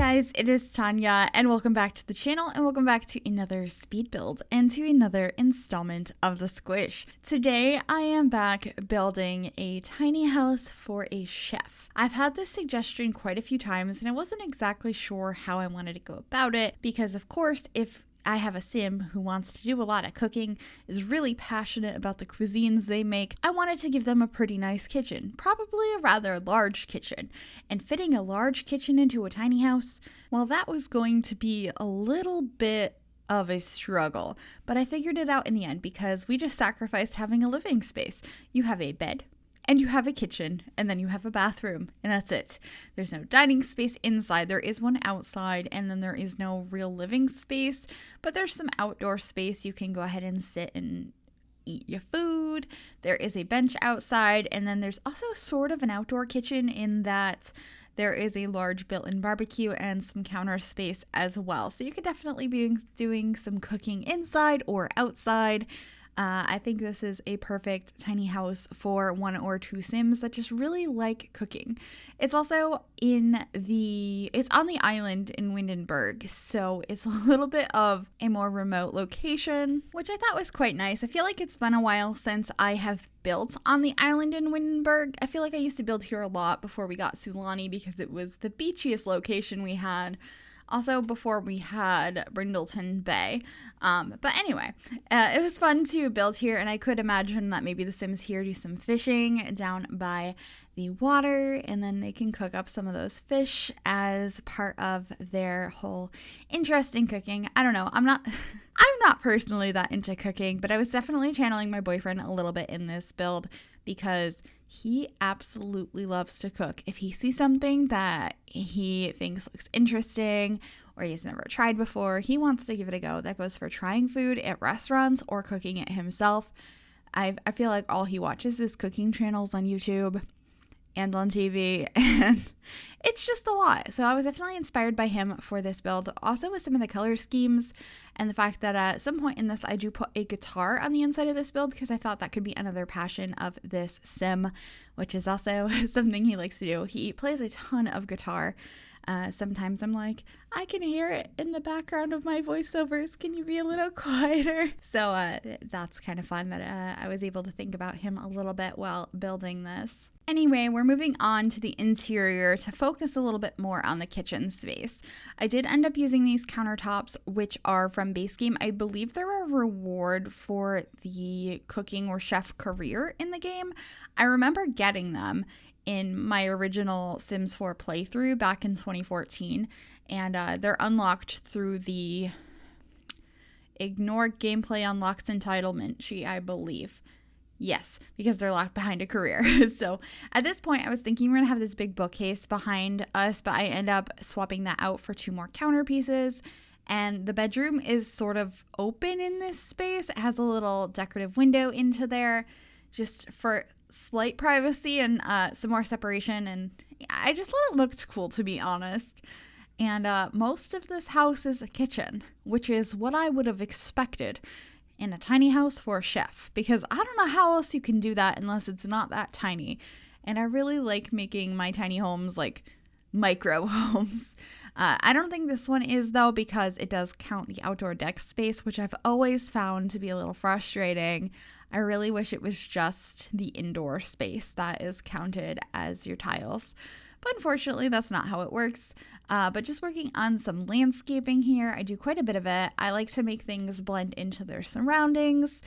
guys, it is Tanya and welcome back to the channel and welcome back to another speed build and to another installment of the Squish. Today I am back building a tiny house for a chef. I've had this suggestion quite a few times and I wasn't exactly sure how I wanted to go about it because of course if I have a sim who wants to do a lot of cooking, is really passionate about the cuisines they make, I wanted to give them a pretty nice kitchen, probably a rather large kitchen. And fitting a large kitchen into a tiny house, well, that was going to be a little bit of a struggle. But I figured it out in the end because we just sacrificed having a living space. You have a bed, and you have a kitchen, and then you have a bathroom, and that's it. There's no dining space inside. There is one outside, and then there is no real living space, but there's some outdoor space. You can go ahead and sit and eat your food. There is a bench outside, and then there's also sort of an outdoor kitchen in that there is a large built-in barbecue and some counter space as well. So you could definitely be doing some cooking inside or outside. I think this is a perfect tiny house for 1 or 2 sims that just really like cooking. It's also it's on the island in Windenburg, so it's a little bit of a more remote location, which I thought was quite nice. I feel like it's been a while since I have built on the island in Windenburg. I feel like I used to build here a lot before we got Sulani because it was the beachiest location we had. Also before we had Brindleton Bay. But anyway, it was fun to build here, and I could imagine that maybe the Sims here do some fishing down by the water, and then they can cook up some of those fish as part of their whole interest in cooking. I don't know. I'm not personally that into cooking, but I was definitely channeling my boyfriend a little bit in this build because he absolutely loves to cook. If he sees something that he thinks looks interesting or he's never tried before, he wants to give it a go. That goes for trying food at restaurants or cooking it himself. I feel like all he watches is cooking channels on YouTube and on TV, and it's just a lot. So I was definitely inspired by him for this build. Also with some of the color schemes and the fact that at some point in this I do put a guitar on the inside of this build because I thought that could be another passion of this sim, which is also something he likes to do. He plays a ton of guitar. Sometimes I'm like, I can hear it in the background of my voiceovers. Can you be a little quieter? So that's kind of fun that I was able to think about him a little bit while building this. Anyway, we're moving on to the interior to focus a little bit more on the kitchen space. I did end up using these countertops, which are from base game. I believe they're a reward for the cooking or chef career in the game. I remember getting them in my original Sims 4 playthrough back in 2014, and they're unlocked through the Ignore Gameplay Unlocks Entitlement sheet, I believe. Yes, because they're locked behind a career. So at this point, I was thinking we're going to have this big bookcase behind us, but I end up swapping that out for 2 more counter pieces. And the bedroom is sort of open in this space. It has a little decorative window into there just for slight privacy and some more separation. And I just thought it looked cool, to be honest. And most of this house is a kitchen, which is what I would have expected in a tiny house for a chef, because I don't know how else you can do that unless it's not that tiny. And I really like making my tiny homes like micro homes. I don't think this one is though, because it does count the outdoor deck space, which I've always found to be a little frustrating. I really wish it was just the indoor space that is counted as your tiles. But unfortunately, that's not how it works. But just working on some landscaping here, I do quite a bit of it. I like to make things blend into their surroundings.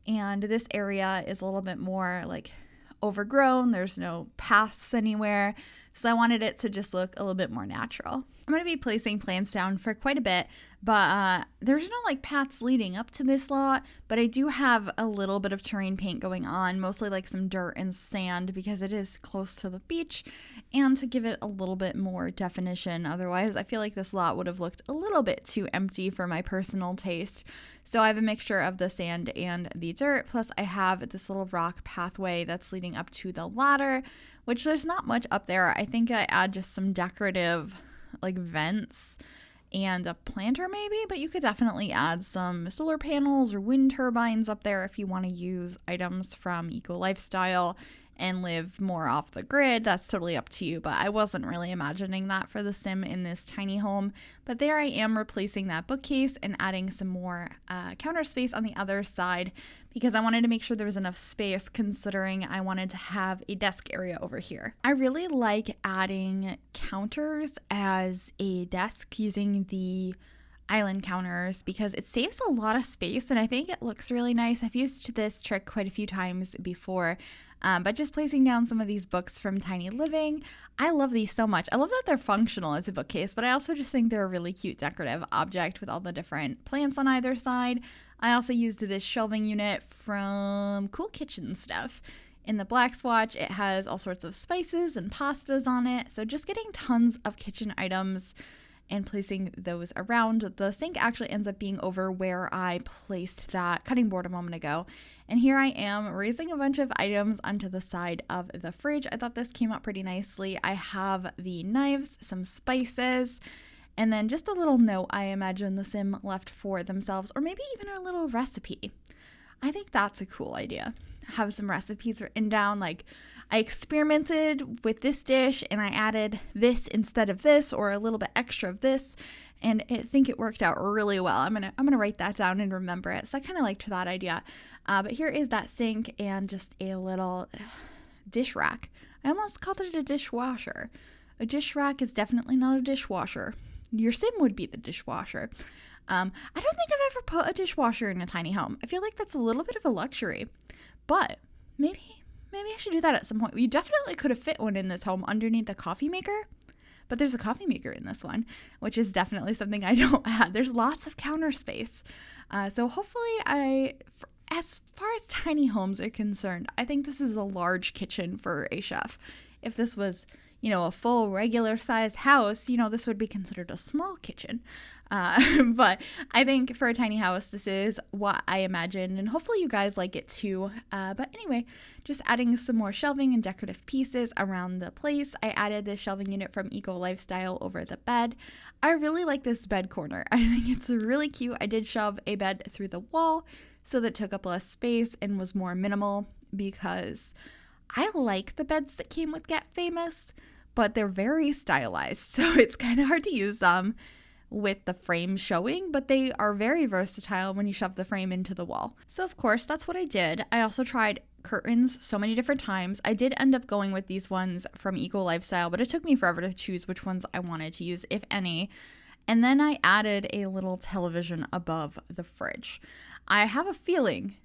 And this area is a little bit more like overgrown. There's no paths anywhere. So I wanted it to just look a little bit more natural. I'm going to be placing plants down for quite a bit, but there's no like paths leading up to this lot, but I do have a little bit of terrain paint going on, mostly like some dirt and sand because it is close to the beach and to give it a little bit more definition. Otherwise, I feel like this lot would have looked a little bit too empty for my personal taste. So I have a mixture of the sand and the dirt, plus I have this little rock pathway that's leading up to the ladder, which there's not much up there. I think I add just some decorative like vents and a planter maybe, but you could definitely add some solar panels or wind turbines up there if you want to use items from Eco Lifestyle and live more off the grid. That's totally up to you, but I wasn't really imagining that for the sim in this tiny home. But there I am replacing that bookcase and adding some more counter space on the other side because I wanted to make sure there was enough space considering I wanted to have a desk area over here. I really like adding counters as a desk using the island counters because it saves a lot of space and I think it looks really nice. I've used this trick quite a few times before, but just placing down some of these books from Tiny Living, I love these so much. I love that they're functional as a bookcase, but I also just think they're a really cute decorative object with all the different plants on either side. I also used this shelving unit from Cool Kitchen Stuff. In the black swatch, it has all sorts of spices and pastas on it, so just getting tons of kitchen items and placing those around. The sink actually ends up being over where I placed that cutting board a moment ago. And here I am raising a bunch of items onto the side of the fridge. I thought this came out pretty nicely. I have the knives, some spices, and then just a little note I imagine the sim left for themselves, or maybe even a little recipe. I think that's a cool idea. Have some recipes written down, like I experimented with this dish and I added this instead of this, or a little bit extra of this, and I think it worked out really well. I'm gonna write that down and remember it. So I kind of liked that idea. But here is that sink and just a little dish rack. I almost called it a dishwasher. A dish rack is definitely not a dishwasher. Your sim would be the dishwasher. I don't think I've ever put a dishwasher in a tiny home. I feel like that's a little bit of a luxury, but maybe I should do that at some point. You definitely could have fit one in this home underneath the coffee maker, but there's a coffee maker in this one, which is definitely something I don't have. There's lots of counter space. So hopefully as far as tiny homes are concerned, I think this is a large kitchen for a chef. If this was, a full regular size house, this would be considered a small kitchen. But I think for a tiny house, this is what I imagined, and hopefully you guys like it too. But anyway, just adding some more shelving and decorative pieces around the place. I added this shelving unit from Eco Lifestyle over the bed. I really like this bed corner. I think it's really cute. I did shove a bed through the wall so that it took up less space and was more minimal because I like the beds that came with Get Famous, but they're very stylized, so it's kind of hard to use them with the frame showing, but they are very versatile when you shove the frame into the wall. So of course, that's what I did. I also tried curtains so many different times. I did end up going with these ones from Eco Lifestyle, but it took me forever to choose which ones I wanted to use, if any. And then I added a little television above the fridge. I have a feeling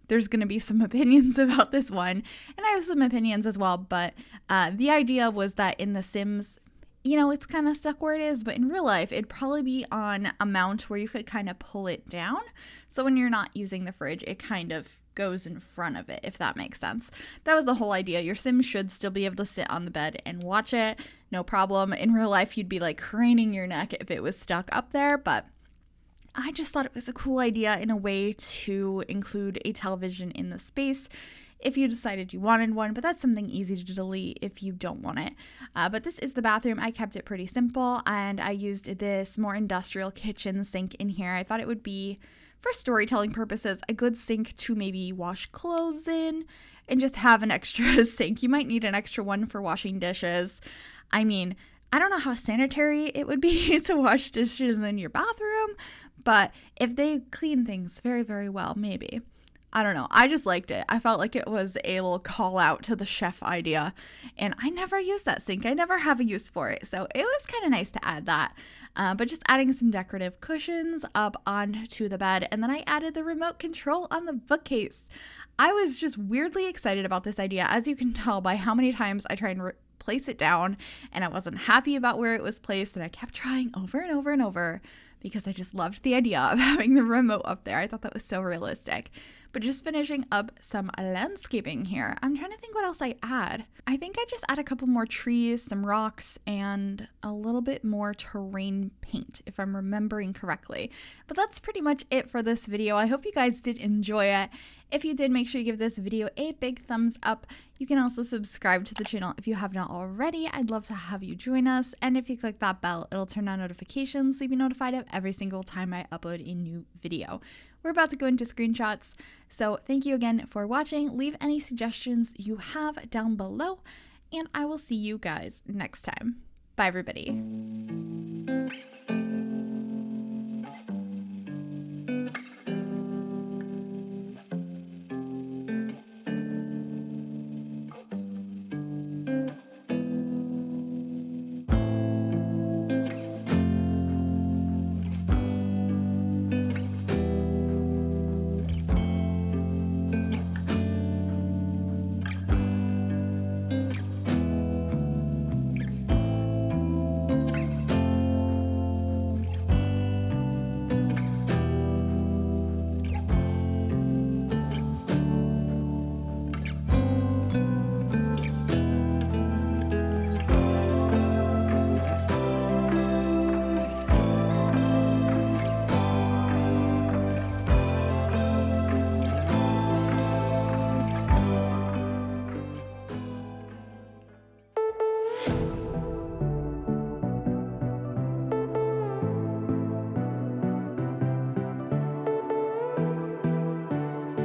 there's going to be some opinions about this one, and I have some opinions as well, but the idea was that in The Sims, it's kind of stuck where it is, but in real life, it'd probably be on a mount where you could kind of pull it down. So when you're not using the fridge, it kind of goes in front of it, if that makes sense. That was the whole idea. Your sim should still be able to sit on the bed and watch it. No problem. In real life, you'd be like craning your neck if it was stuck up there, but I just thought it was a cool idea in a way to include a television in the space if you decided you wanted one, but that's something easy to delete if you don't want it. But this is the bathroom. I kept it pretty simple, and I used this more industrial kitchen sink in here. I thought it would be, for storytelling purposes, a good sink to maybe wash clothes in and just have an extra sink. You might need an extra one for washing dishes. I mean, I don't know how sanitary it would be to wash dishes in your bathroom, but if they clean things very, very well, maybe. I don't know. I just liked it. I felt like it was a little call out to the chef idea, and I never use that sink. I never have a use for it, so it was kind of nice to add that. But just adding some decorative cushions up onto the bed, and then I added the remote control on the bookcase. I was just weirdly excited about this idea, as you can tell by how many times I try and place it down, and I wasn't happy about where it was placed, and I kept trying over and over and over because I just loved the idea of having the remote up there. I thought that was so realistic. But just finishing up some landscaping here. I'm trying to think what else I add. I think I just add a couple more trees, some rocks, and a little bit more terrain paint, if I'm remembering correctly. But that's pretty much it for this video. I hope you guys did enjoy it. If you did, make sure you give this video a big thumbs up. You can also subscribe to the channel if you have not already. I'd love to have you join us. And if you click that bell, it'll turn on notifications so you'll be notified of every single time I upload a new video. We're about to go into screenshots. So thank you again for watching. Leave any suggestions you have down below, and I will see you guys next time. Bye, everybody.